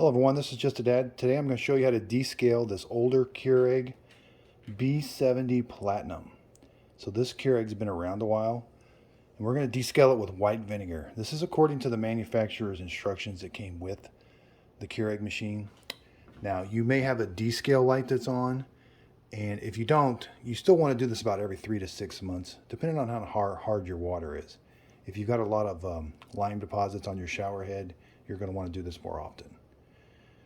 Hello everyone, this is Just a Dad. Today I'm going to show you how to descale this older Keurig B70 Platinum. So this Keurig's been around a while, and we're going to descale it with white vinegar. This is according to the manufacturer's instructions that came with the Keurig machine. Now you may have a descale light that's on, and if you don't, you still want to do this about every 3 to 6 months, depending on how hard your water is. If you've got a lot of lime deposits on your shower head, you're going to want to do this more often.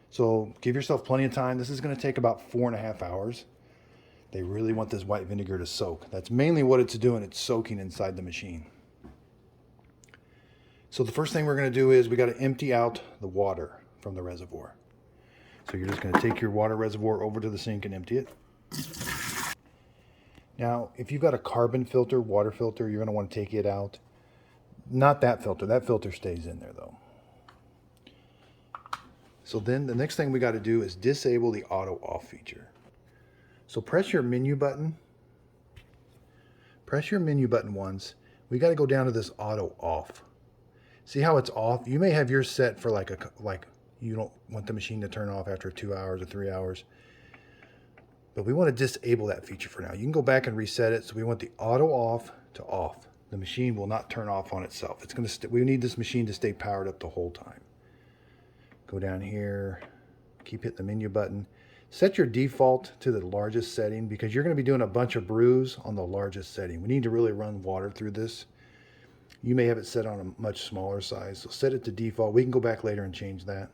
So give yourself plenty of time. This is going to take about 4.5 hours. They really want this white vinegar to soak. That's mainly what it's doing. It's soaking inside the machine. So the first thing we're going to do is we got to empty out the water from the reservoir. So you're just going to take your water reservoir over to the sink and empty it. Now, if you've got a carbon filter, water filter, you're going to want to take it out. Not that filter. That filter stays in there though. So then the next thing we got to do is disable the auto off feature. So press your menu button. Press your menu button once. We got to go down to this auto off. See how it's off? You may have yours set for like you don't want the machine to turn off after 2 hours or 3 hours. But we want to disable that feature for now. You can go back and reset it. So we want the auto off to off. The machine will not turn off on itself. It's going to we need this machine to stay powered up the whole time. Go down here, keep hitting the menu button. Set your default to the largest setting because you're going to be doing a bunch of brews on the largest setting. We need to really run water through this. You may have it set on a much smaller size, so set it to default. We can go back later and change that.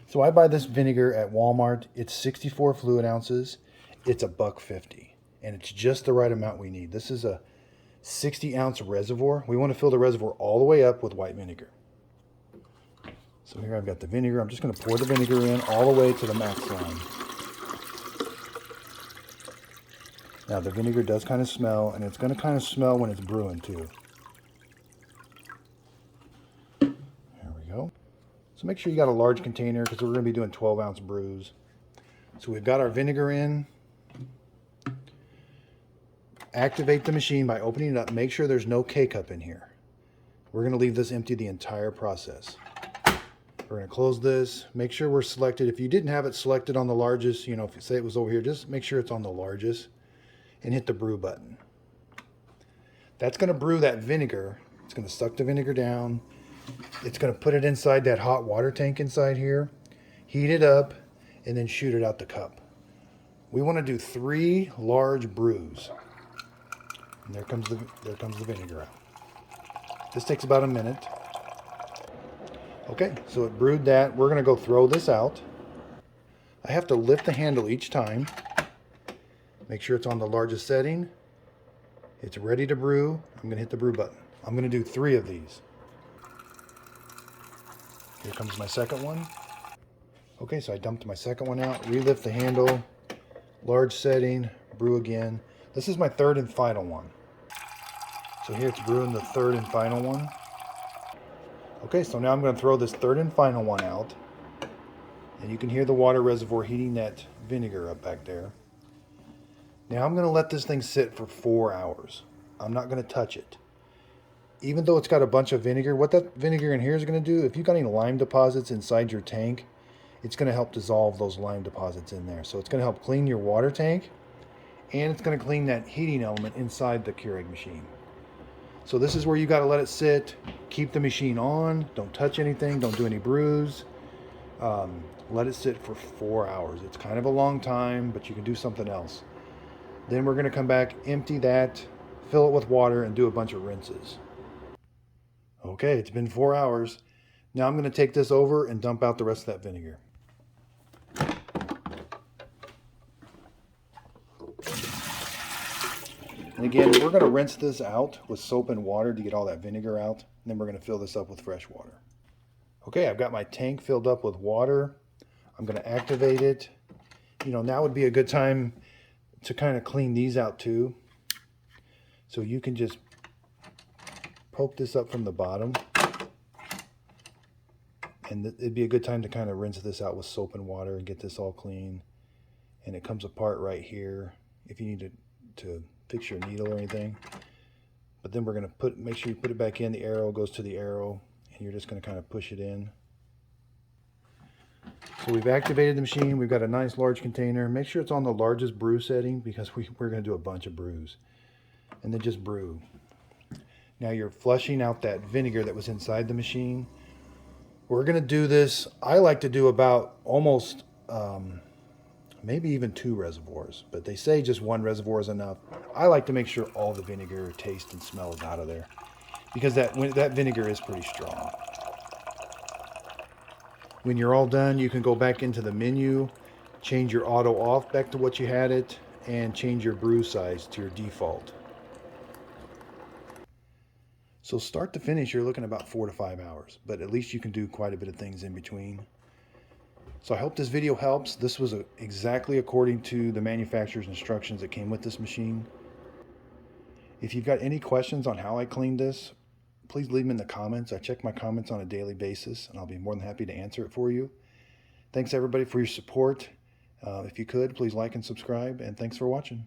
So I buy this vinegar at Walmart. It's 64 fluid ounces. It's $1.50, and it's just the right amount we need. This is a 60-ounce reservoir. We want to fill the reservoir all the way up with white vinegar. So here I've got the vinegar. I'm just going to pour the vinegar in all the way to the max line. Now the vinegar does kind of smell, and it's going to kind of smell when it's brewing too. There we go. So make sure you got a large container because we're going to be doing 12-ounce brews. So we've got our vinegar in. Activate the machine by opening it up. Make sure there's no K-cup in here. We're going to leave this empty the entire process. We're going to close this, make sure we're selected. If you didn't have it selected on the largest, if you say it was over here, just make sure it's on the largest and hit the brew button. That's going to brew that vinegar. It's going to suck the vinegar down. It's going to put it inside that hot water tank inside here, heat it up, and then shoot it out the cup. We want to do 3 large brews. And there comes the vinegar out. This takes about a minute. Okay, so it brewed that. We're going to go throw this out. I have to lift the handle each time. Make sure it's on the largest setting. It's ready to brew. I'm going to hit the brew button. I'm going to do 3 of these. Here comes my second one. Okay, so I dumped my second one out. Relift the handle. Large setting. Brew again. This is my 3rd and final one. So here it's brewing the 3rd and final one. Okay, so now I'm going to throw this 3rd and final one out. And you can hear the water reservoir heating that vinegar up back there. Now I'm going to let this thing sit for 4 hours. I'm not going to touch it. Even though it's got a bunch of vinegar, what that vinegar in here is going to do, if you've got any lime deposits inside your tank, it's going to help dissolve those lime deposits in there. So it's going to help clean your water tank, and it's going to clean that heating element inside the Keurig machine. So this is where you got to let it sit, keep the machine on, don't touch anything, don't do any brews. Let it sit for 4 hours. It's kind of a long time, but you can do something else. Then we're going to come back, empty that, fill it with water, and do a bunch of rinses. Okay, it's been 4 hours. Now I'm going to take this over and dump out the rest of that vinegar. And again, we're going to rinse this out with soap and water to get all that vinegar out. And then we're going to fill this up with fresh water. Okay, I've got my tank filled up with water. I'm going to activate it. Now would be a good time to kind of clean these out too. So you can just poke this up from the bottom. And it'd be a good time to kind of rinse this out with soap and water and get this all clean. And it comes apart right here if you need to fix your needle or anything. But then we're going to make sure you put it back in. The arrow goes to the arrow, and you're just going to kind of push it in. So we've activated the machine. We've got a nice large container. Make sure it's on the largest brew setting because we're going to do a bunch of brews. And then just brew. Now you're flushing out that vinegar that was inside the machine. We're going to do this. I like to do about almost maybe even 2 reservoirs, but they say just 1 reservoir is enough. I like to make sure all the vinegar, taste, and smell is out of there because that vinegar is pretty strong. When you're all done, you can go back into the menu, change your auto off back to what you had it, and change your brew size to your default. So start to finish, you're looking about 4 to 5 hours, but at least you can do quite a bit of things in between. So I hope this video helps. This was exactly according to the manufacturer's instructions that came with this machine. If you've got any questions on how I cleaned this, please leave them in the comments. I check my comments on a daily basis, and I'll be more than happy to answer it for you. Thanks everybody for your support. If you could, please like and subscribe, and thanks for watching.